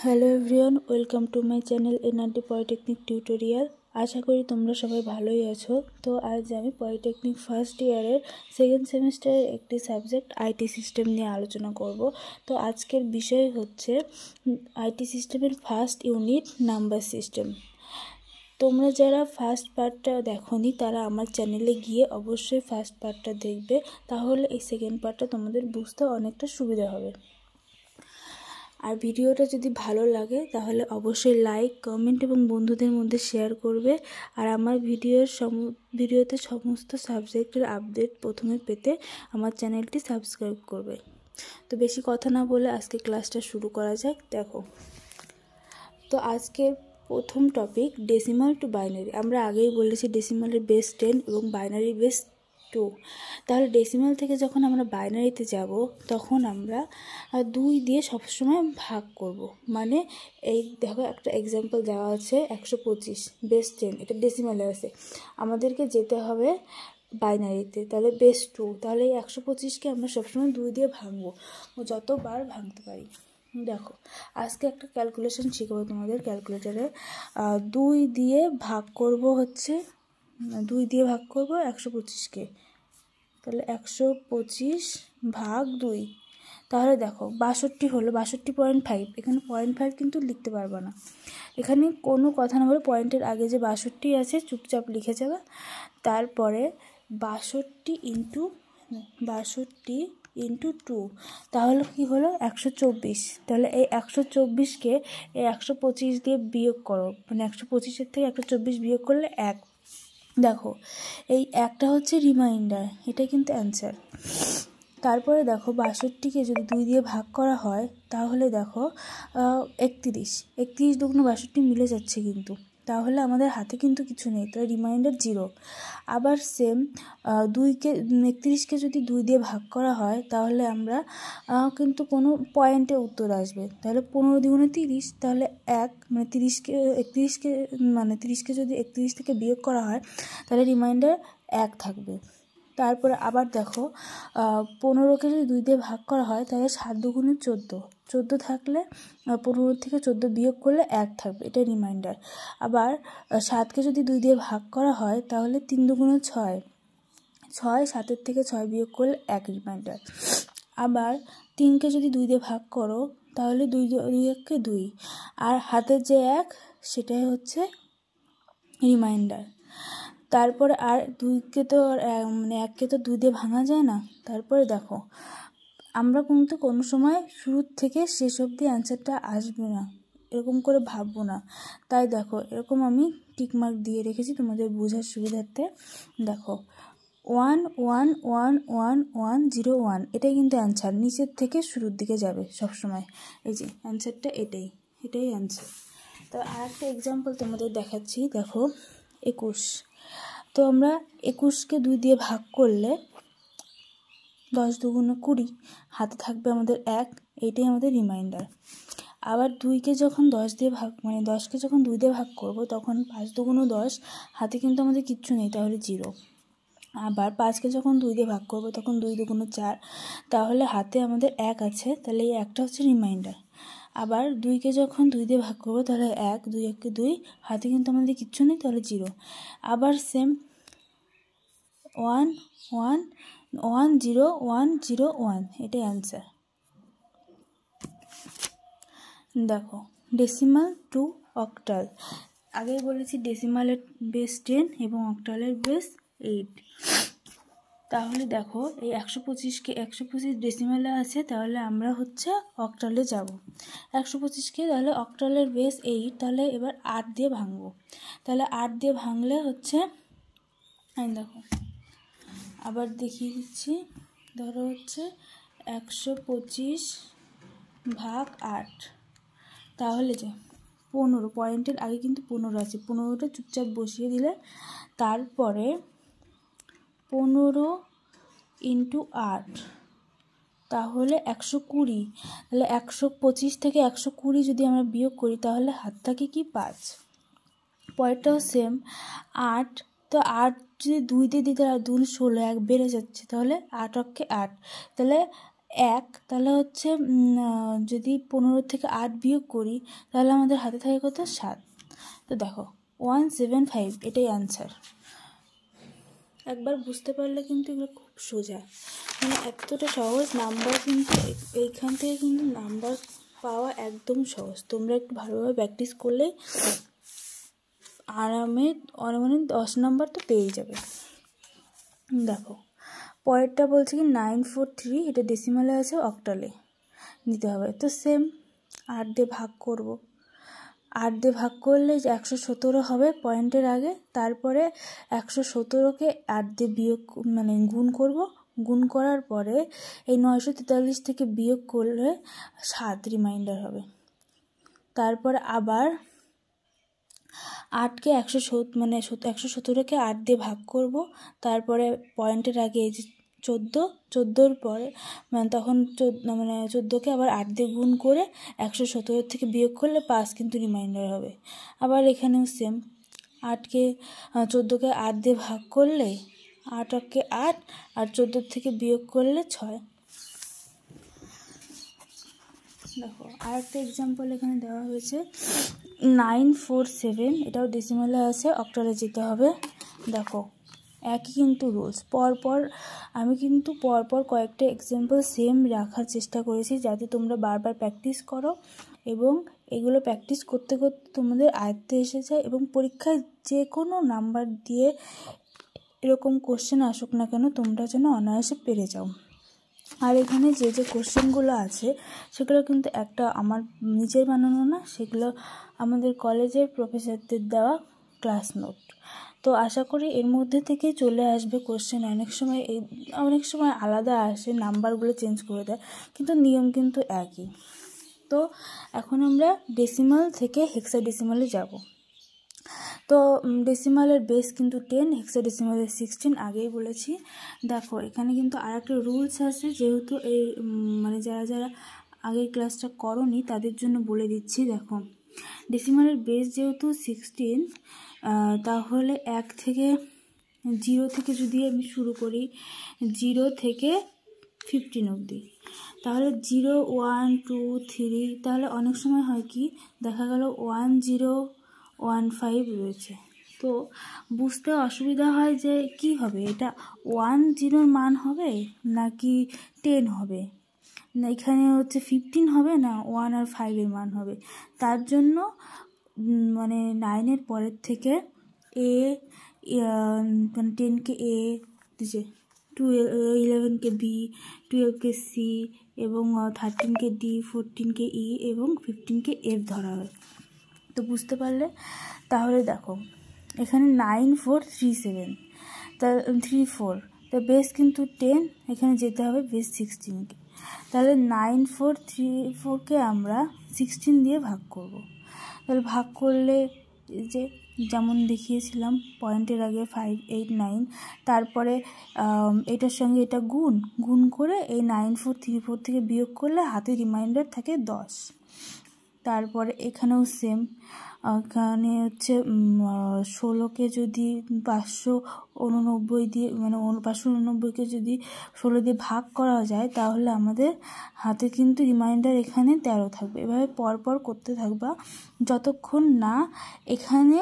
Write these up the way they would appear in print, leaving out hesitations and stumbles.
Hello everyone, welcome to my channel NRD polytechnic tutorial. আশা করি তোমরা সবাই ভালোই আছো। তো আজ আমি পলিটেকনিক ফার্স্ট ইয়ারের সেকেন্ড সেমিস্টারের একটি সাবজেক্ট আইটি সিস্টেম নিয়ে আলোচনা করব। তো আজকের বিষয় হচ্ছে আইটি সিস্টেমের ফার্স্ট ইউনিট নাম্বার সিস্টেম। তোমরা যারা ফার্স্ট পার্টটা দেখোনি তারা আমার চ্যানেলে গিয়ে অবশ্যই ফার্স্ট পার্টটা দেখবে, তাহলে এই সেকেন্ড পার্টটা তোমাদের বুঝতে অনেকটা সুবিধা হবে। আর ভিডিওটা যদি ভালো লাগে তাহলে অবশ্যই লাইক, কমেন্ট এবং বন্ধুদের মধ্যে শেয়ার করবে। আর আমার ভিডিওতে সমস্ত সাবজেক্টের আপডেট প্রথমে পেতে আমার চ্যানেলটি সাবস্ক্রাইব করবে। তো বেশি কথা না বলে আজকে ক্লাসটা শুরু করা যাক। দেখো, তো আজকের প্রথম টপিক ডেসিমাল টু বাইনারি। আমরা আগেই বলেছি ডেসিমালের বেস 10 এবং বাইনারি বেস 2। তাহলে ডেসিমাল থেকে যখন আমরা বাইনারিতে যাব তখন আমরা 2 দিয়ে সবসময় ভাগ করব। মানে এই দেখো, একটা এক্সাম্পল দেওয়া আছে 125 বেস 10, এটা ডেসিমালে আছে, আমাদেরকে যেতে হবে বাইনারিতে, তাহলে বেস 2। তাহলে এই 125কে আমরা সবসময় 2 দিয়ে ভাঙবো, যতবার ভাঙতে পারি। দেখো, আজকে একটা ক্যালকুলেশন শিখবো তোমাদের ক্যালকুলেটারে। 2 দিয়ে ভাগ করব 125কে। তাহলে 125 ভাগ 2, তাহলে দেখো 62 হলো, 62.5। এখানে 0.5 কিন্তু লিখতে পারবা না, এখানে কোনো কথা না বলে পয়েন্টের আগে যে 62 আছে চুপচাপ লিখে যাবে। তারপরে 62 ইন্টু 2, তাহলে কি হলো 124। তাহলে এই 124কে এই 125 দিয়ে বিয়োগ করো, মানে 125-এর থেকে 124 বিয়োগ করলে 1। দেখো, এই একটা হচ্ছে রিমাইন্ডার, এটা কিন্তু অ্যান্সার। তারপরে দেখো 62কে যদি 2 দিয়ে ভাগ করা হয় তাহলে দেখো 31 দুগুণ 62 মিলে যাচ্ছে কিন্তু, তাহলে আমাদের হাতে কিন্তু কিছু নেই, তাহলে রিমাইন্ডার 0। আবার সেম 31কে যদি 2 দিয়ে ভাগ করা হয় তাহলে আমরা কিন্তু কোনো পয়েন্টে উত্তর আসবে। তাহলে 15 দ্বিগুণে 30, তাহলে 1, মানে 30কে যদি 31 থেকে বিয়োগ করা হয় তাহলে রিমাইন্ডার 1 থাকবে। তারপরে আবার দেখো 15কে যদি 2 দিয়ে ভাগ করা হয় তাহলে 7 দুগুণে 14 থাকলে 15 থেকে 14 বিয়োগ করলে 1 থাকবে, এটা রিমাইন্ডার। আবার 7কে যদি 2 দিয়ে ভাগ করা হয় তাহলে 3 দুগুণে 6, 7-এর থেকে 6 বিয়োগ করলে 1 রিমাইন্ডার। আবার 3কে যদি 2 দিয়ে ভাগ করো তাহলে 2 2, আর হাতের যে 1 সেটাই হচ্ছে রিমাইন্ডার। তারপরে আর 2কে তো মানে 1কে তো 2 দিয়ে ভাঙা যায় না। তারপরে দেখো, আমরা কিন্তু কোনো সময় শুরুর থেকে শেষ অবধি অ্যান্সারটা আসবে না, এরকম করে ভাববো না। তাই দেখো, এরকম আমি টিকমার্ক দিয়ে রেখেছি তোমাদের বোঝার সুবিধার্থে। দেখো 1 1 1 1 1 0 1, এটাই কিন্তু অ্যান্সার, নিচের থেকে শুরুর দিকে যাবে সবসময়। এই যে অ্যান্সারটা এটাই অ্যান্সার। তো আর একটা এক্সাম্পল তোমাদের দেখাচ্ছি। দেখো 21, তো আমরা 21কে 2 দিয়ে ভাগ করলে 10 দুগুণে 20, হাতে থাকবে আমাদের 1, এইটাই আমাদের রিমাইন্ডার। আবার 2কে যখন 10 দিয়ে ভাগ, মানে 10কে যখন 2 দিয়ে ভাগ করব তখন 5 দুগুণে 10, হাতে কিন্তু আমাদের কিচ্ছু নেই, তাহলে 0। আবার 5কে যখন 2 দিয়ে ভাগ করব তখন 2 দুগুণে 4, তাহলে হাতে আমাদের 1 আছে, তাহলে এই একটা হচ্ছে রিমাইন্ডার। আবার 2কে যখন 2 দিয়ে ভাগ করবো তাহলে 1, 2 1 2, হাতে কিন্তু আমাদের কিচ্ছু নেই, তাহলে 0। আবার সেম 1 1 1 0 1 0 1, এটাই অ্যান্সার। দেখো ডেসিমাল টু অক্টাল, আগেই বলেছি ডেসিমালের বেস 10 এবং অক্টালের বেস 8। তাহলে দেখো এই 125কে 125 ডেসিমালে আছে, তাহলে আমরা হচ্ছে অক্টালে যাব। 125কে তাহলে অক্টালের বেস 8, তাহলে এবার 8 দিয়ে ভাঙবো। তাহলে 8 দিয়ে ভাঙলে হচ্ছে, দেখো আবার দেখিয়ে দিচ্ছি। ধরো হচ্ছে 125 ভাগ 8, তাহলে যে 15, পয়েন্টের আগে কিন্তু 15 আছে, 15টা চুপচাপ বসিয়ে দিলে, তারপরে 15 ইন্টু 8, তাহলে 120। তাহলে 125 থেকে 120 যদি আমরা বিয়োগ করি তাহলে হাত থাকে কি 5। পরেরটাও সেম 8, তো 8 যদি 2 দিয়ে দিতে, আর 2 16, 1 বেড়ে যাচ্ছে, তাহলে 8 অক্ষে 8, তাহলে 1, তাহলে হচ্ছে যদি 15 থেকে 8 বিয়োগ করি তাহলে আমাদের হাতে থাকে কত? 7। তো দেখো 175 এটাই অ্যান্সার। একবার বুঝতে পারলে কিন্তু এগুলো খুব সোজা, মানে এতটা সহজ নাম্বার, কিন্তু এইখান থেকে কিন্তু নাম্বার পাওয়া একদম সহজ। তোমরা একটু ভালোভাবে প্র্যাকটিস করলে আরামে মানে 10 নাম্বার তো পেয়ে যাবে। দেখো পরেরটা বলছে কি 943, এটা ডেসিমালে আছে, অক্টালে নিতে হবে। তো সেম 8 দিয়ে ভাগ করব, 8 দিয়ে ভাগ করলে 117 হবে পয়েন্টের আগে, তারপরে 117কে 8 দিয়ে বিয়োগ মানে গুণ করব, গুণ করার পরে এই 943 থেকে বিয়োগ করলে 7 রিমাইন্ডার হবে। তারপর আবার 8কে 117কে 8 দিয়ে ভাগ করব, তারপরে পয়েন্টের আগে এই যে 14 পরে মানে তখন 14কে আবার 8 দিয়ে গুণ করে 117 থেকে বিয়োগ করলে 5 কিন্তু রিমাইন্ডার হবে। আবার এখানেও সেম 14কে 8 দিয়ে ভাগ করলে 8কে 8 আর 14 থেকে বিয়োগ করলে 6। দেখো আরেকটা এক্সাম্পল এখানে দেওয়া হয়েছে 947, এটাও ডেসিমালে আছে, অক্টালে যেতে হবে। দেখো একই কিন্তু রুলস, আমি কিন্তু পরপর কয়েকটা এক্সাম্পল সেম রাখার চেষ্টা করেছি যাতে তোমরা বারবার প্র্যাকটিস করো এবং এগুলো প্র্যাকটিস করতে করতে তোমাদের আয়ত্তে এসে যায় এবং পরীক্ষায় যে কোনো নাম্বার দিয়ে এরকম কোশ্চেন আসুক না কেন তোমরা যেন অনায়াসে পেরে যাও। আর এখানে যে যে কোশ্চেনগুলো আছে সেগুলো কিন্তু একটা আমার নিজের বানানো না, সেগুলো আমাদের কলেজের প্রফেসরদের দেওয়া ক্লাস নোট। তো আশা করি এর মধ্যে থেকে চলে আসবে কোশ্চেন। অনেক সময় আলাদা আসে, নাম্বারগুলো চেঞ্জ করে দেয়, কিন্তু নিয়ম কিন্তু একই। তো এখন আমরা ডেসিমাল থেকে হেক্সাডেসিমালে যাব। তো ডেসিমালের বেস কিন্তু 10, হেক্সাডেসিমালের 16, আগেই বলেছি। দেখো এখানে কিন্তু আর একটা রুলস আছে, যেহেতু এই মানে যারা আগের ক্লাসটা করনি তাদের জন্য বলে দিচ্ছি। দেখো ডেসিমালের বেস যেহেতু 16, তাহলে 0 থেকে যদি আমি শুরু করি 0 থেকে 15 অবধি, তাহলে 0, 1, 2, 3, তাহলে অনেক সময় হয় কি দেখা গেল 1015 রয়েছে, তো বুঝতে অসুবিধা হয় যে কি হবে, এটা 10 মান হবে নাকি 10 হবে, না এখানে হচ্ছে 15 হবে না 1 আর 5 মান হবে। তার জন্য মানে 9 পরের থেকে মানে 10কে A দিছে, 11কে B, 12কে C এবং 13কে D, 14কে E এবং 15কে F ধরা হয়। তো বুঝতে পারলে? তাহলে দেখো এখানে 9437, তা 34, তা বেস কিন্তু 10, এখানে যেতে হবে বেস 16কে, তাহলে 9434কে আমরা 16 দিয়ে ভাগ করব। তাহলে ভাগ করলে যে যেমন দেখিয়েছিলাম পয়েন্টের আগে 5, 8, 9, তারপরে এটার সঙ্গে এটা গুণ করে এই 9434 থেকে বিয়োগ করলে হাতে রিমাইন্ডার থাকে 10। তারপরে এখানেও সেম, এখানে হচ্ছে 16কে যদি 589 দিয়ে মানে 589কে যদি 16 দিয়ে ভাগ করা যায় তাহলে আমাদের হাতে কিন্তু রিমাইন্ডার এখানে 13 থাকবে। এভাবে পরপর করতে থাকবা যতক্ষণ না এখানে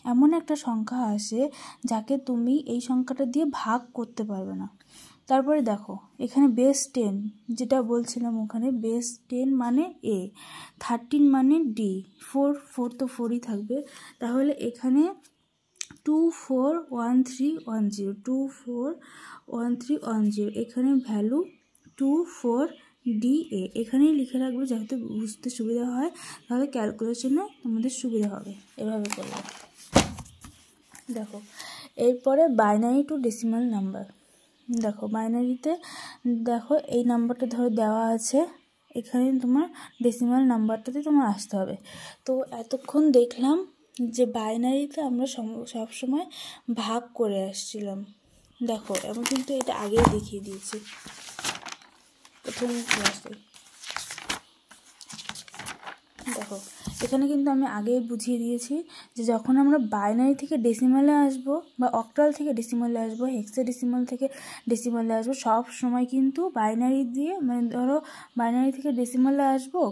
এমন একটা সংখ্যা আসে যাকে তুমি এই সংখ্যাটা দিয়ে ভাগ করতে পারবে না। তারপরে দেখো এখানে বেস 10 যেটা বলছিলাম, ওখানে বেস 10 মানে A, 13 মানে D, 4 তো 4ই থাকবে। তাহলে এখানে 241310, 241310, এখানে ভ্যালু 24DA, এখানেই লিখে রাখবে যাতে বুঝতে সুবিধা হয়, তাহলে ক্যালকুলেশনে আমাদের সুবিধা হবে। এভাবে করবে। দেখো এরপরে বাইনারি টু ডেসিমাল নাম্বার। দেখো বাইনারিতে দেখো এই নাম্বারটা ধরো দেওয়া আছে, এখানে তোমার ডেসিমাল নাম্বারটাতে তোমার আসতে হবে। তো এতক্ষণ দেখলাম যে বাইনারিতে আমরা সবসময় ভাগ করে আসছিলাম। দেখো আমি কিন্তু এটা আগেই দেখিয়ে দিয়েছি প্রথম ক্লাসে। দেখো এখানে কিন্তু আমি আগেই বুঝিয়ে দিয়েছি যে যখন আমরা বাইনারি থেকে ডেসিমালে আসবো বা অক্টাল থেকে ডেসিমালে আসবো, হেক্সাডেসিমাল থেকে ডেসিমালে আসবো, সব সময় কিন্তু বাইনারি দিয়ে, মানে ধরো বাইনারি থেকে ডেসিমালে আসবো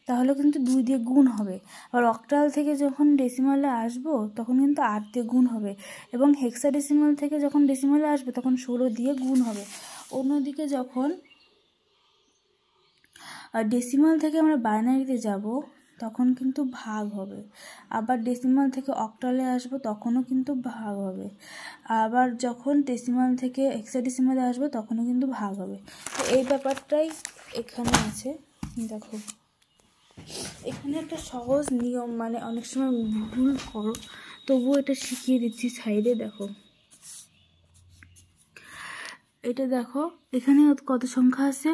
তাহলে কিন্তু 2 দিয়ে গুণ হবে, আর অক্টাল থেকে যখন ডেসিমালে আসবো তখন কিন্তু 8 দিয়ে গুণ হবে, এবং হেক্সাডেসিমাল থেকে যখন ডেসিমালে আসবে তখন 16 দিয়ে গুণ হবে। অন্যদিকে যখন ডেসিমাল থেকে আমরা বাইনারিতে যাব তখন কিন্তু ভাগ হবে, আবার ডেসিমাল থেকে অক্টালে আসবো তখনও কিন্তু ভাগ হবে, আবার যখন ডেসিমাল থেকে হেক্সাডেসিমালে আসবো তখনও কিন্তু ভাগ হবে। তো এই ব্যাপারটাই এখানে আছে। দেখো এখানে একটা সহজ নিয়ম, মানে অনেক সময় ভুল করো, তবুও এটা শিখিয়ে দিচ্ছি সাইডে। দেখো এটা দেখো এখানে কত সংখ্যা আছে,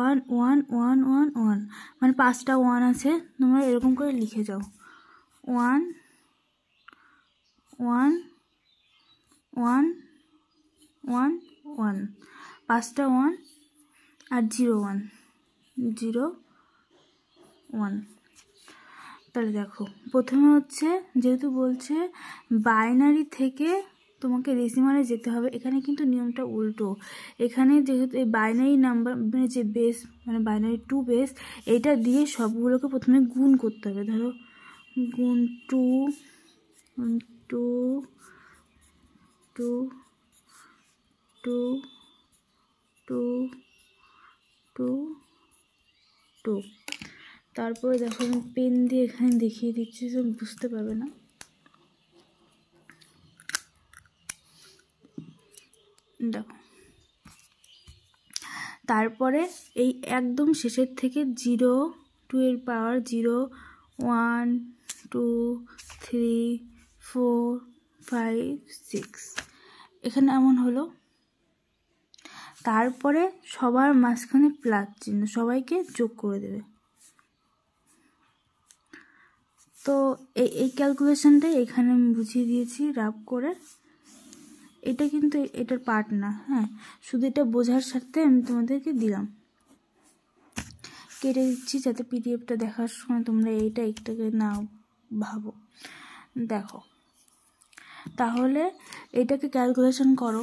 1 1 1 1 1, মানে 5টা 1 আছে, তোমরা এরকম করে লিখে যাও 1 1 1 1 1, 5টা 1 আর 0 1 0 1। তাহলে দেখো প্রথমে হচ্ছে, যেহেতু বলছে বাইনারি থেকে তোমাকে ডেসিমালে যেতে হবে, এখানে কিন্তু নিয়মটা উল্টো। এখানে যেহেতু এই বাইনারি নাম্বার যে বেস, মানে বাইনারি 2 বেস, এইটা দিয়ে সবগুলোকে প্রথমে গুণ করতে হবে। ধরো গুণ 2 2 2 2 2 2 2। তারপরে দেখো আমি পেন দিয়ে এখানে দেখিয়ে দিচ্ছি, সব বুঝতে পারবে না। দেখো তারপরে এই একদম শেষের থেকে 0 2 এর পাওয়ার 0 1 2 3 4 5 6 এখানে এমন হলো। তারপরে সবার মাঝখানে প্লাস চিহ্ন, সবাইকে যোগ করে দেবে। তো এই ক্যালকুলেশনটাই এখানে আমি বুঝিয়ে দিয়েছি রাফ করে। এটা কিন্তু এটার পার্ট না, হ্যাঁ, শুধু এটা বোঝার সাথে আমি তোমাদেরকে দিলাম, কেটে দিচ্ছি যাতে পিডিএফটা দেখার সময় তোমরা এইটা একটাকে না ভাবো। দেখো তাহলে এটাকে ক্যালকুলেশন করো,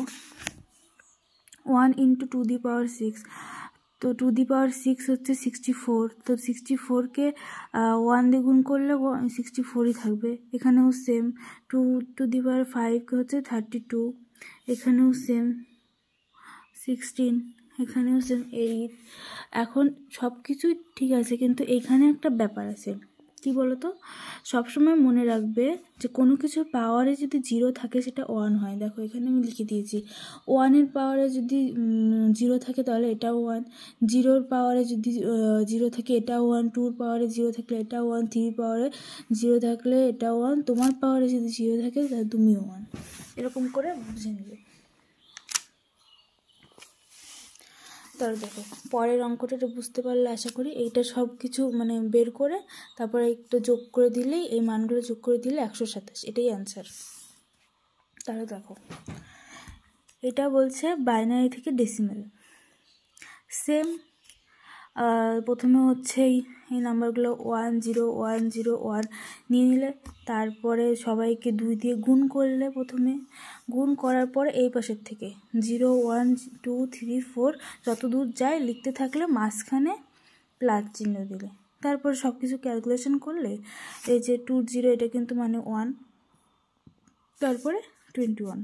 1 × 2 দি পাওয়ার 6, তো 2 দি পাওয়ার 6 হচ্ছে 64, তো 64কে 1 দিয়ে গুণ করলে 64ই থাকবে। এখানেও সেম, 2 টু দি পাওয়ার 5 হচ্ছে 32, এখানেও সেম 16, এখানেও সেম 8। এখন সব কিছুই ঠিক আছে, কিন্তু এখানে একটা ব্যাপার আছে, কি বলতো, সবসময় মনে রাখবে যে কোনো কিছুর পাওয়ারে যদি 0 থাকে সেটা 1 হয়। দেখো এখানে আমি লিখে দিয়েছি 1-এর পাওয়ারে যদি 0 থাকে তাহলে এটাও 1, 0-র পাওয়ারে যদি 0 থাকে এটাও 1, 2-র পাওয়ারে 0 থাকলে এটাও 1, 3-র পাওয়ারে 0 থাকলে এটাও 1, তোমার পাওয়ারে যদি 0 থাকে তাহলে তুমিও 1, এরকম করে বুঝে নেবে। তাহলে দেখো পরের অঙ্কটা বুঝতে পারলে আশা করি। এইটা সব কিছু মানে বের করে তারপরে একটু যোগ করে দিলেই, এই মানগুলো যোগ করে দিলে 127, এটাই অ্যান্সার। তাহলে দেখো এটা বলছে বাইনারি থেকে ডেসিমাল, সেম প্রথমে হচ্ছে এই নাম্বারগুলো 1 0 1 0 1 নিয়ে নিলে, তারপরে সবাইকে 2 দিয়ে গুণ করলে, প্রথমে গুণ করার পর এই পাশের থেকে 0 1 2 3 4 যত দূর যায় লিখতে থাকলে, মাঝখানে প্লাস চিহ্ন দিলে, তারপর সব কিছু ক্যালকুলেশন করলে এই যে 2 0 এটা কিন্তু মানে 1, তারপরে 21।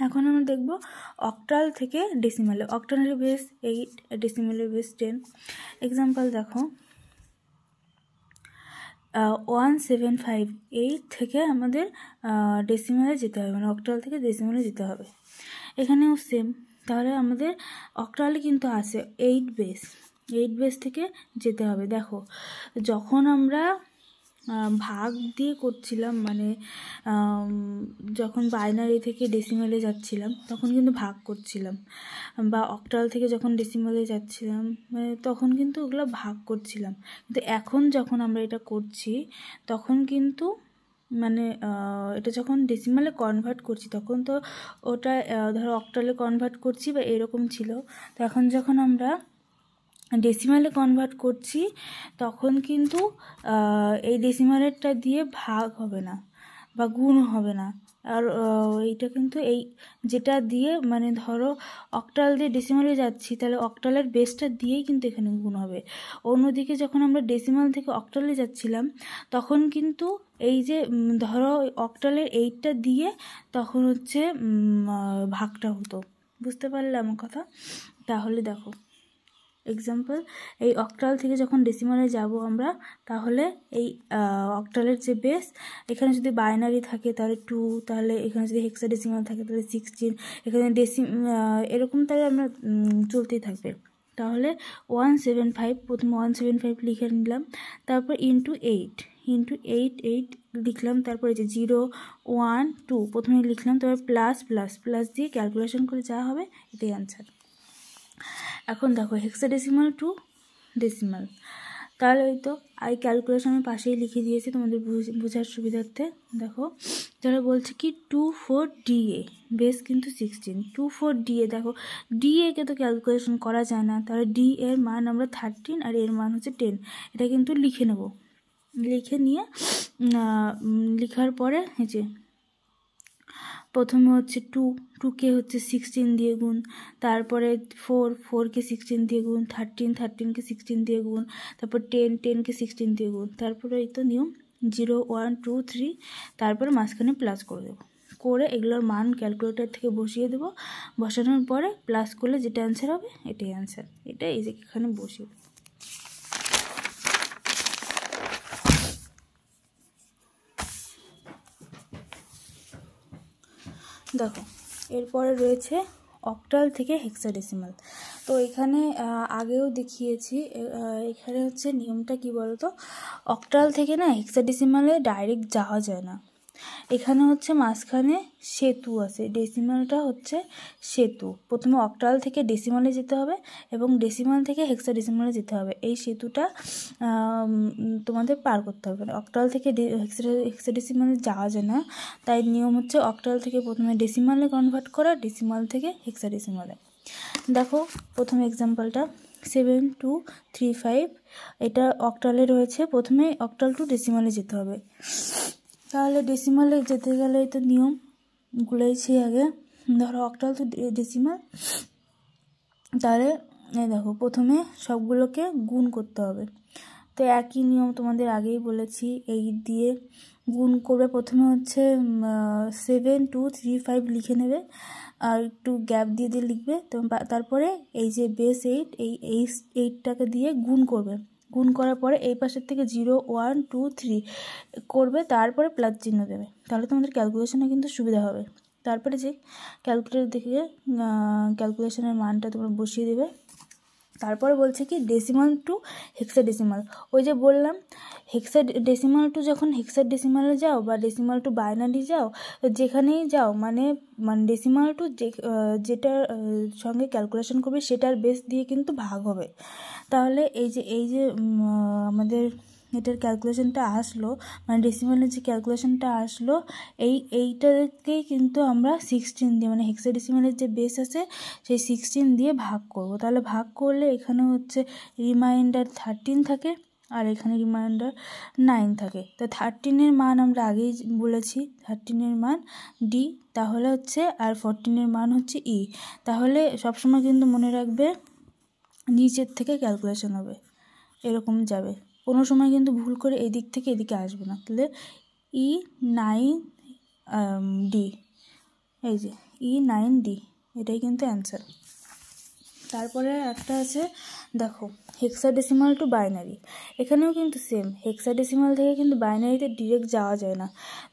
এখন আমরা দেখব অক্টাল থেকে ডেসিমালে। অক্টালের বেস 8, ডেসিমালের বেস 10। এক্সাম্পল দেখো 1758 থেকে আমাদের ডেসিমালে যেতে হবে, মানে অক্টাল থেকে ডেসিমালে যেতে হবে। এখানেও সেম, তাহলে আমাদের অক্টালে কিন্তু আছে 8 বেস থেকে যেতে হবে। দেখো যখন আমরা ভাগ দিয়ে করছিলাম, মানে যখন বাইনারি থেকে ডেসিমালে যাচ্ছিলাম তখন কিন্তু ভাগ করছিলাম, বা অক্টাল থেকে যখন ডেসিমালে যাচ্ছিলাম মানে তখন কিন্তু ওগুলো ভাগ করছিলাম। কিন্তু এখন যখন আমরা এটা করছি তখন কিন্তু মানে এটা যখন ডেসিমালে কনভার্ট করছি তখন তো ওটা ধরো অক্টালে কনভার্ট করছি বা এরকম ছিল। তো এখন যখন আমরা ডেসিমালে কনভার্ট করছি তখন কিন্তু এই ডেসিমালেরটা দিয়ে ভাগ হবে না বা গুণ হবে না। আর এইটা কিন্তু এই যেটা দিয়ে মানে ধরো অক্টাল দিয়ে ডেসিমালে যাচ্ছি, তাহলে অক্টালের বেসটা দিয়েই কিন্তু এখানে গুণ হবে। অন্যদিকে যখন আমরা ডেসিমাল থেকে অক্টালে যাচ্ছিলাম তখন কিন্তু এই যে ধরো অক্টালের 8টা দিয়ে তখন হচ্ছে ভাগটা হতো। বুঝতে পারলে আমার কথা? তাহলে দেখো এক্সাম্পল, এই অক্টাল থেকে যখন ডেসিমালে যাব আমরা, তাহলে এই অক্টালের যে বেস, এখানে যদি বাইনারি থাকে তাহলে 2, তাহলে এখানে যদি হেক্সাডেসিমাল থাকে তাহলে 16, এখানে এরকম তাহলে আমরা চলতেই থাকবে। তাহলে 175, প্রথমে 175 লিখে নিলাম, তারপর ইন্টু 8 লিখলাম, তারপরে যে 0 1 2 প্রথমে লিখলাম, তারপর প্লাস দিয়ে ক্যালকুলেশন করে যা হবে এটাই অ্যান্সার। এখন দেখো হেক্সাডেসিমাল টু ডেসিমাল, তাহলে ওই তো এই ক্যালকুলেশন আমি পাশেই লিখে দিয়েছি তোমাদের বোঝার সুবিধার্থে। দেখো যারা বলছে কি 24 DA, বেস কিন্তু 16, 24 DA। দেখো DA কে তো ক্যালকুলেশন করা যায় না, তাহলে D এর মান আমরা 13 আর এর মান হচ্ছে 10, এটা কিন্তু লিখে নেব। লিখে নিয়ে লেখার পরে এই যে প্রথমে হচ্ছে 2কে হচ্ছে 16 দিয়ে গুণ, তারপরে 4কে 16 দিয়ে গুণ, 13কে 16 দিয়ে গুণ, তারপর 10কে 16 দিয়ে গুণ, তারপরে এই তো নিয়ম 0 1 2 3, তারপরে মাঝখানে প্লাস করে দেবো, করে এগুলোর মান ক্যালকুলেটর থেকে বসিয়ে দেবো। বসানোর পরে প্লাস করলে যেটা অ্যান্সার হবে এটাই অ্যান্সার। এটা এই যে এখানে বসিয়ে দেবো। দেখো এরপরে রয়েছে অক্টাল থেকে হেক্সাডেসিমাল। তো এখানে আগেও দেখিয়েছি, এখানে হচ্ছে নিয়মটা কি বলতো, অক্টাল থেকে না হেক্সাডেসিমালে ডাইরেক্ট যাওয়া যায় না। এখানে হচ্ছে মাঝখানে সেতু আছে, ডেসিমালটা হচ্ছে সেতু। প্রথমে অক্টাল থেকে ডেসিমালে যেতে হবে এবং ডেসিমাল থেকে হেক্সাডেসিমালে যেতে হবে, এই সেতুটা তোমাদের পার করতে হবে। অক্টাল থেকে হেক্সাডেসিমালে যাওয়া যায় না, তাই নিয়ম হচ্ছে অক্টাল থেকে প্রথমে ডেসিমালে কনভার্ট করা, ডেসিমাল থেকে হেক্সাডেসিমালে। দেখো প্রথম এক্সাম্পলটা 7235, এটা অক্টালে রয়েছে, প্রথমে অক্টাল টু ডেসিমালে যেতে হবে। তাহলে ডেসিমালে যেতে গেলে তো নিয়ম গুলাইছি আগে, ধরো অক্টাল টু ডেসিমাল, তাহলে এই দেখো প্রথমে সবগুলোকে গুণ করতে হবে। তো একই নিয়ম তোমাদের আগেই বলেছি, এই দিয়ে গুণ করবে। প্রথমে হচ্ছে 7235 লিখে নেবে, আর একটু গ্যাপ দিয়ে লিখবে। তো তারপরে এই যে বেস 8, এই 8টাকে দিয়ে গুণ করবে। গুণ করার পরে এই পাশের থেকে 0 1 2 3 করবে, তারপরে প্লাস চিহ্ন দেবে, তাহলে তোমাদের ক্যালকুলেশনে কিন্তু সুবিধা হবে। তারপরে যে ক্যালকুলেটর দেখে ক্যালকুলেশনের মানটা তোমরা বসিয়ে দেবে। তারপরে বলছে কি ডেসিমাল টু হেক্সাডেসিমাল, ওই যে বললাম ডেসিমাল টু যখন হেক্সাডেসিমালে যাও বা ডেসিমাল টু বাইনারি যাও, যেখানেই যাও মানে ডেসিমাল টু যেটার সঙ্গে ক্যালকুলেশন করবে সেটার বেস দিয়ে কিন্তু ভাগ হবে। তাহলে এই যে আমাদের এটার ক্যালকুলেশনটা আসলো, মানে ডেসিমালের যে ক্যালকুলেশনটা আসলো, এইটাকেই কিন্তু আমরা 16 দিয়ে, মানে হেক্সাডেসিমালের যে বেস আছে সেই 16 দিয়ে ভাগ করব। তাহলে ভাগ করলে এখানে হচ্ছে রিমাইন্ডার 13 থাকে আর এখানে রিমাইন্ডার 9 থাকে। তো 13-এর মান আমরা আগেই বলেছি, 13-এর মান ডি, তাহলে হচ্ছে আর 14-এর মান হচ্ছে ই। তাহলে সবসময় কিন্তু মনে রাখবে নিচের থেকে ক্যালকুলেশন হবে, এরকম যাবে, কোনো সময় কিন্তু ভুল করে এদিক থেকে এদিকে আসবে না। তাহলে E9D, এই যে E9D, এটাই কিন্তু অ্যান্সার। তারপরে একটা আছে দেখো হেক্সাডেসিমাল টু বাইনারি, এখানেও কিন্তু সেম, হেক্সাডেসিমাল থেকে কিন্তু বাইনারিতে ডিরেক্ট যাওয়া যায় না।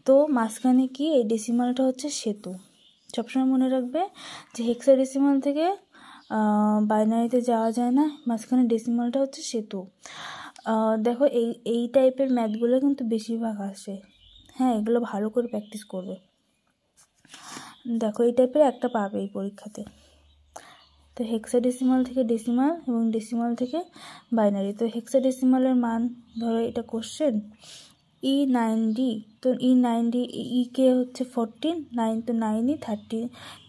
তো মাঝখানে কি এই ডেসিমালটা হচ্ছে সেতু। সবসময় মনে রাখবে যে হেক্সাডেসিমাল থেকে বাইনারিতে যাওয়া যায় না, মাঝখানে ডেসিমালটা হচ্ছে সেতু। দেখো এই টাইপের ম্যাথগুলো কিন্তু বেশিরভাগ আসে, হ্যাঁ এগুলো ভালো করে প্র্যাকটিস করবে। দেখো এই টাইপের একটা পাবে এই পরীক্ষাতে। তো হেক্সাডেসিমাল থেকে ডেসিমাল এবং ডেসিমাল থেকে বাইনারি। তো হেক্সাডেসিমালের মান ধরো এটা কোশ্চেন E9D, তো E9D, কে হচ্ছে 14, 9 তো 9ই, 30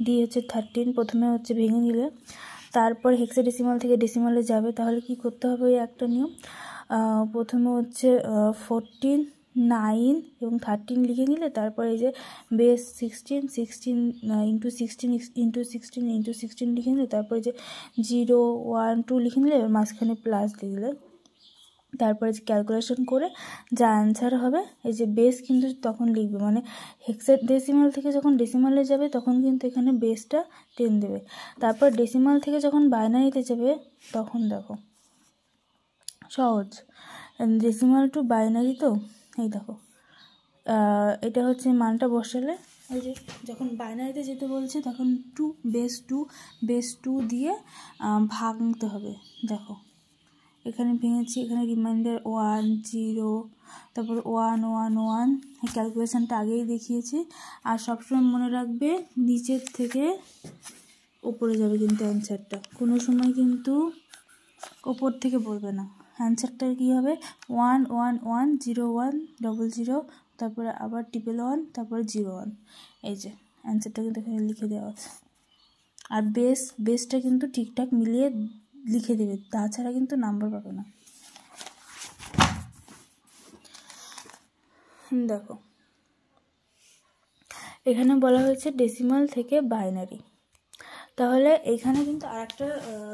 D হচ্ছে 13, প্রথমে হচ্ছে ভেঙে নিলে, তারপর হেক্সাডেসিমাল থেকে ডেসিমালে যাবে, তাহলে কি করতে হবে ওই একটা নিয়ম। প্রথমে হচ্ছে 14, 9 এবং 13 লিখে নিলে, তারপরে এই যে বেস 16 ইন্টু 16 লিখে নিলে, তারপরে যে 0, 1, 2 লিখে নিলে, এবার মাঝখানে প্লাস লিখলে, তারপরে যে ক্যালকুলেশন করে যা অ্যান্সার হবে, এই যে বেস কিন্তু তখন লিখবে, মানে হেক্সাডেসিমাল থেকে যখন ডেসিমালে যাবে তখন কিন্তু এখানে বেসটা 10 দেবে। তারপর ডেসিমাল থেকে যখন বাইনারিতে যাবে তখন দেখো সহজ, ডেসিমাল টু বাইনারি, তো এই দেখো এটা হচ্ছে মানটা বসালে, এই যে যখন বাইনারিতে যেতে বলছে তখন বেস 2 দিয়ে ভাঙতে হবে। দেখো এখানে ভেঙেছি, এখানে রিমাইন্ডার 1, 0, তারপর 1, 1, 1, ক্যালকুলেশানটা আগেই দেখিয়েছি। আর সবসময় মনে রাখবে নিচের থেকে ওপরে যাবে কিন্তু অ্যান্সারটা, কোনো সময় কিন্তু ওপর থেকে বলবে না। অ্যান্সারটা কী হবে 1, 1, 1, 0, 1, 0, 0, তারপরে আবার 1, তারপরে 0, 1। এই যে অ্যান্সারটা কিন্তু এখানে লিখে দেওয়া আছে। আর বেসটা কিন্তু ঠিকঠাক মিলিয়ে লিখে দেবে, তাছাড়া কিন্তু নাম্বার পাবে না। দেখো এখানে বলা হয়েছে ডেসিমাল থেকে বাইনারি, তাহলে এখানে কিন্তু আর একটা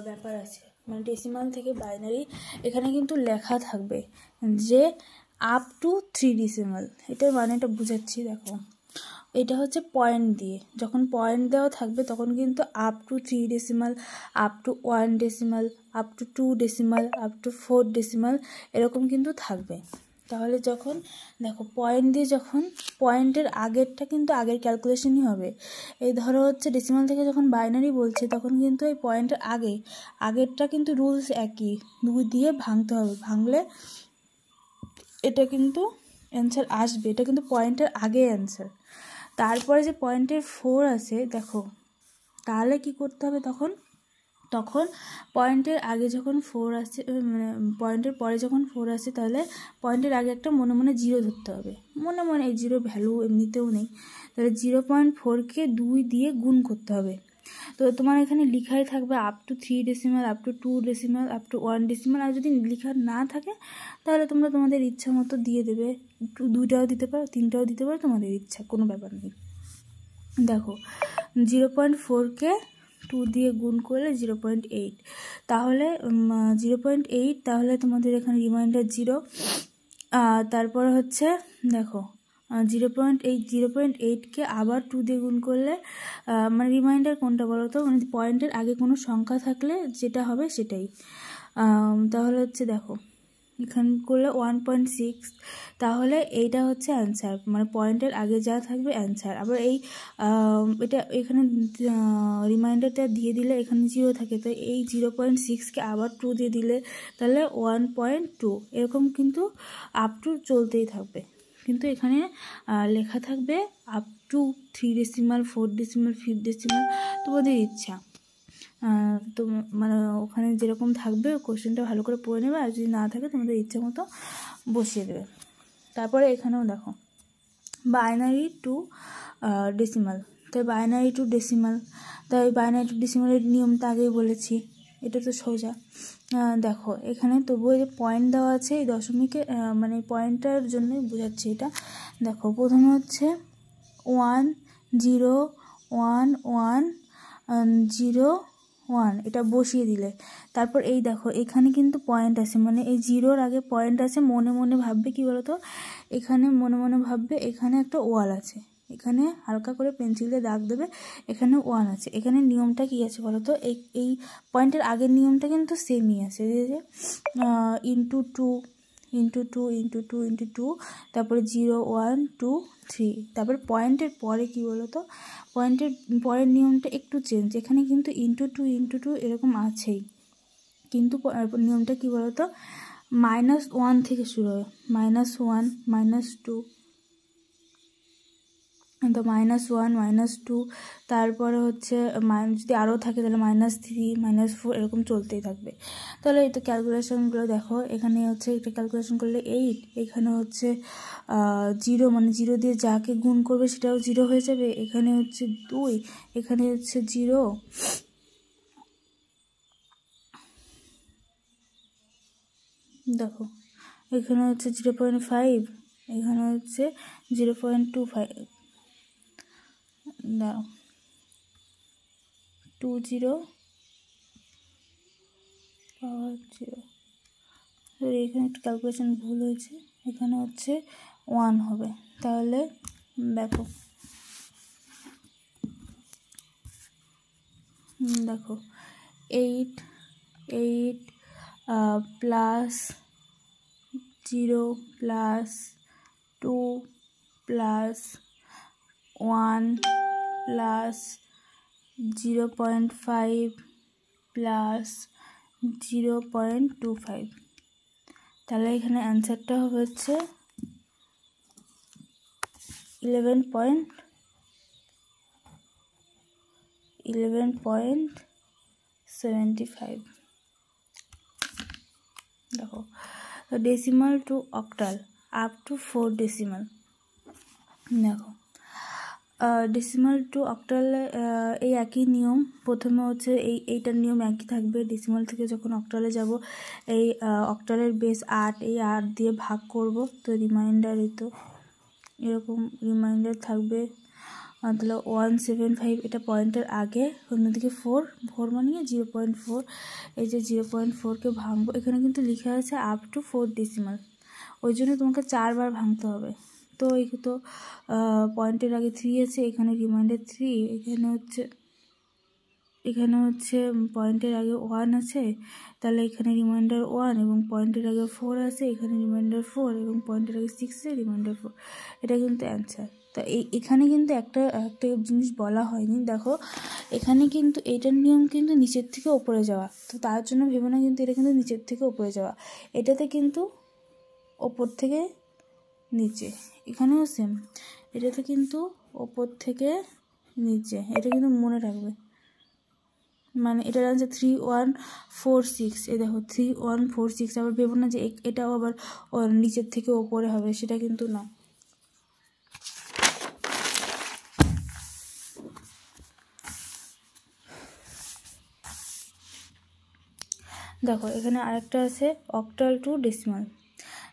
ব্যাপার আছে, মানে ডেসিমাল থেকে বাইনারি এখানে কিন্তু লেখা থাকবে যে আপ টু 3 ডেসিমাল। এটার মানেটা বুঝাচ্ছি, দেখো এটা হচ্ছে পয়েন্ট দিয়ে, যখন পয়েন্ট দেওয়া থাকবে তখন কিন্তু up to 3 decimal, up to 1 decimal, up to 2 decimal, up two 4 decimal এরকম কিন্তু থাকবে। তাহলে যখন দেখো পয়েন্ট দিয়ে, যখন পয়েন্টের আগেরটা কিন্তু আগের ক্যালকুলেশনই হবে। এই ধরো হচ্ছে ডেসিমাল থেকে যখন বাইনারি বলছে তখন কিন্তু এই পয়েন্টের আগেরটা কিন্তু রুলস একই, 2 দিয়ে ভাঙতে হবে, ভাঙলে এটা কিন্তু অ্যান্সার আসবে, এটা কিন্তু পয়েন্টের আগে অ্যান্সার। তারপরে যে পয়েন্টের 4 আছে দেখো, তাহলে কি করতে হবে তখন পয়েন্টের আগে যখন 4 আসে, মানে পয়েন্টের পরে যখন 4 আসে, তাহলে পয়েন্টের আগে একটা মনে মনে 0 ধরতে হবে। মনে এই 0 ভ্যালু এমনিতেও নেই, তাহলে 0.4কে 2 দিয়ে গুণ করতে হবে। তো তোমার এখানে লেখাই থাকবে up to 3 decimal, up to 2 decimal, up to 1 decimal. আর যদি লেখা না থাকে তাহলে তোমরা তোমাদের ইচ্ছা মতো দিয়ে দেবে, 2টাও দিতে পারো, 3টাও দিতে পারো, তোমাদের ইচ্ছা, কোনো ব্যাপার নেই। দেখো 0.4কে 2 দিয়ে গুণ করলে 0.8, তাহলে 0.8, তাহলে তোমাদের এখানে রিমাইন্ডার 0। তারপর হচ্ছে দেখো 0.8কে আবার 2 দিয়ে গুণ করলে, মানে রিমাইন্ডার কোনটা বলো তো, মানে পয়েন্টের আগে কোনো সংখ্যা থাকলে যেটা হবে সেটাই। তাহলে হচ্ছে দেখো এখানে করলে 1.6, তাহলে এইটা হচ্ছে অ্যান্সার, মানে পয়েন্টের আগে যা থাকবে অ্যান্সার। আবার এটা এখানে রিমাইন্ডারটা দিয়ে দিলে এখানে 0 থাকে, তো এই 0.6কে আবার 2 দিয়ে দিলে তাহলে 1.2, এরকম কিন্তু আপ টু চলতেই থাকবে। কিন্তু এখানে লেখা থাকবে up to 3 decimal, 4 decimal, 5 decimal, তোমাদের ইচ্ছা। তো মানে ওখানে যেরকম থাকবে কোশ্চেনটা ভালো করে পড়ে নেবে, আর যদি না থাকে তোমাদের ইচ্ছা মতো বসিয়ে দেবে। তারপরে এখানেও দেখো বাইনারি টু ডেসিমাল, তাই বাইনারি টু ডেসিমাল, তাই বাইনারি টু ডেসিমালের নিয়মটা আগেই বলেছি, এটা তো সোজা। দেখো এখানে তবুও যে পয়েন্ট দেওয়া আছে এই দশমিকে, মানে পয়েন্টটার জন্যই বোঝাচ্ছি এটা। দেখো প্রথমে হচ্ছে 1, 0, 1, 1, 0, 1, এটা বসিয়ে দিলে, তারপর এই দেখো এখানে কিন্তু পয়েন্ট আছে, মানে এই 0-র আগে পয়েন্ট আছে। মনে মনে ভাববে কি বলতো, এখানে মনে মনে ভাববে এখানে একটা ওয়াল আছে, এখানে হালকা করে পেন্সিল দিয়ে দাগ দেবে, এখানে 1 আছে। এখানে নিয়মটা কি আছে বলতো, এই পয়েন্টের আগের নিয়মটা কিন্তু সেমই আছে, যে ইন্টু 2 ইন্টু 2 ইন্টু 2 ইন্টু 2, তারপরে 0, 1, 2, 3, তারপর পয়েন্টের পরে কি বলতো, পয়েন্টের পরের নিয়মটা একটু চেঞ্জ, এখানে কিন্তু ইন্টু 2 ইন্টু 2 এরকম আছেই, কিন্তু নিয়মটা কি বলতো -1 থেকে শুরু হবে, -1, -2, তো -1, -2, তারপরে হচ্ছে যদি আরও থাকে তাহলে -3, -4 এরকম চলতেই থাকবে। তাহলে এই তো ক্যালকুলেশনগুলো দেখো, এখানে হচ্ছে এটা ক্যালকুলেশন করলে 8, এখানে হচ্ছে 0, মানে 0 দিয়ে যাকে গুণ করবে সেটাও 0 হয়ে যাবে, এখানে হচ্ছে 2, এখানে হচ্ছে 0, দেখো এখানে হচ্ছে 0.5, এখানে হচ্ছে 0.25, দাও 20 পাওয়ার 0, সরি এখানে একটু ক্যালকুলেশন ভুল হয়েছে, এখানে হচ্ছে 1 হবে। তাহলে দেখো দেখো 8 plus 0 plus 2 plus 1 plus 0.5 plus 0.25, তাহলে এখানে অ্যান্সারটা হবে হচ্ছে 11.75। দেখো decimal two octal up to 4 decimal. দেখো ডেসিমাল টু অক্টাল এই একই নিয়ম, প্রথমে হচ্ছে এইটার নিয়ম একই থাকবে। ডেসিমাল থেকে যখন অক্টালে যাব, এই অক্টালের বেস 8, এই 8 দিয়ে ভাগ করব, তো রিমাইন্ডার তো এরকম রিমাইন্ডার থাকবে। তাহলে 175 এটা পয়েন্টের আগে, অন্যদিকে 4 মানে 0.4, এই যে 0.4কে ভাঙবো, এখানে কিন্তু লিখে আছে আপ টু 4 ডেসিমাল, ওই জন্য তোমাকে 4 বার ভাঙতে হবে। তো এই তো পয়েন্টের আগে 3 আছে, এখানে রিমাইন্ডার 3, এখানে হচ্ছে পয়েন্টের আগে 1 আছে, তাহলে এখানে রিমাইন্ডার 1, এবং পয়েন্টের আগে 4 আছে, এখানে রিমাইন্ডার 4, এবং পয়েন্টের আগে 6 আছে, রিমাইন্ডার 4। এটা কিন্তু অ্যান্সার। তা এখানে কিন্তু একটা জিনিস বলা হয়নি, দেখো এখানে কিন্তু এইটার নিয়ম কিন্তু নিচের থেকে ওপরে যাওয়া, তো তার জন্য ভেবো না কিন্তু এটা কিন্তু নিচের থেকে ওপরে যাওয়া, এটাতে কিন্তু ওপর থেকে নিচে, এখানেও সেম, এটাতে কিন্তু ওপর থেকে নিচে, এটা কিন্তু মনে রাখবে। মানে এটার আনসার 3146, এই দেখো 3146, আবার ভেবো না যে এটাও আবার নিচের থেকে ওপরে হবে, সেটা কিন্তু না। দেখো এখানে আরেকটা আছে অক্টাল টু ডেসিমাল,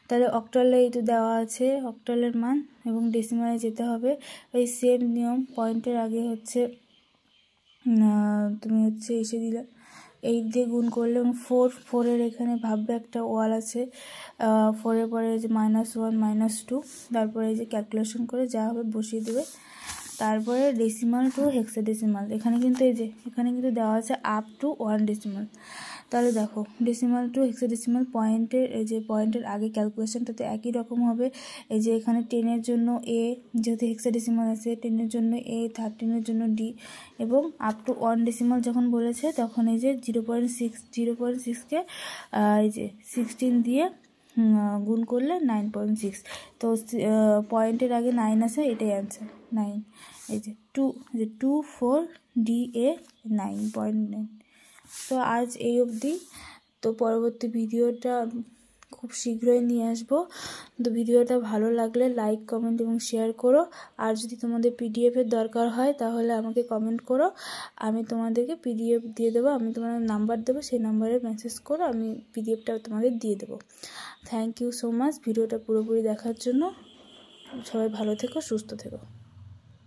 তাহলে অক্টালে এই তো দেওয়া আছে অক্টালের মান, এবং ডেসিমালে যেতে হবে ওই সেম নিয়ম, পয়েন্টের আগে হচ্ছে তুমি হচ্ছে এসে দিলে 8 দিয়ে গুণ করলে, এবং 4-4-এর এখানে ভাববে একটা ওয়াল আছে, 4-এর পরে যে -1 -2, তারপরে এই যে ক্যালকুলেশন করে যা হবে বসিয়ে দেবে। তারপরে ডেসিমাল টু হেক্সাডেসিমাল, এখানে কিন্তু এই যে এখানে কিন্তু দেওয়া আছে আপ টু 1 ডেসিমাল। তাহলে দেখো ডেসিমাল টু হেক্সাডেসিমাল পয়েন্টের এই যে পয়েন্টের আগে ক্যালকুলেশনটাতে একই রকম হবে। এই যে এখানে 10-এর জন্য এ, যেহেতু হেক্সাডেসিমাল আছে, 10-এর জন্য এ, 13-এর জন্য ডি, এবং আপ টু 1 ডেসিমাল যখন বলেছে তখন এই যে 0.6কে এই যে 16 দিয়ে গুণ করলে 9.6, তো পয়েন্টের আগে 9 আছে, এটাই অ্যান্সার 9। এই যে 24 DA 9.9। তো আজ এই অবধি, তো পরবর্তী ভিডিওটা খুব শীঘ্রই নিয়ে আসবো। তো ভিডিওটা ভালো লাগলে লাইক, কমেন্ট এবং শেয়ার করো। আর যদি তোমাদের পিডিএফের দরকার হয় তাহলে আমাকে কমেন্ট করো, আমি তোমাদেরকে পিডিএফ দিয়ে দেবো, আমি তোমাদের নাম্বার দেবো, সেই নাম্বারে মেসেজ করো, আমি পিডিএফটা তোমাদের দিয়ে দেবো। থ্যাংক ইউ সো মাচ ভিডিওটা পুরোপুরি দেখার জন্য। সবাই ভালো থেকো, সুস্থ থেকো।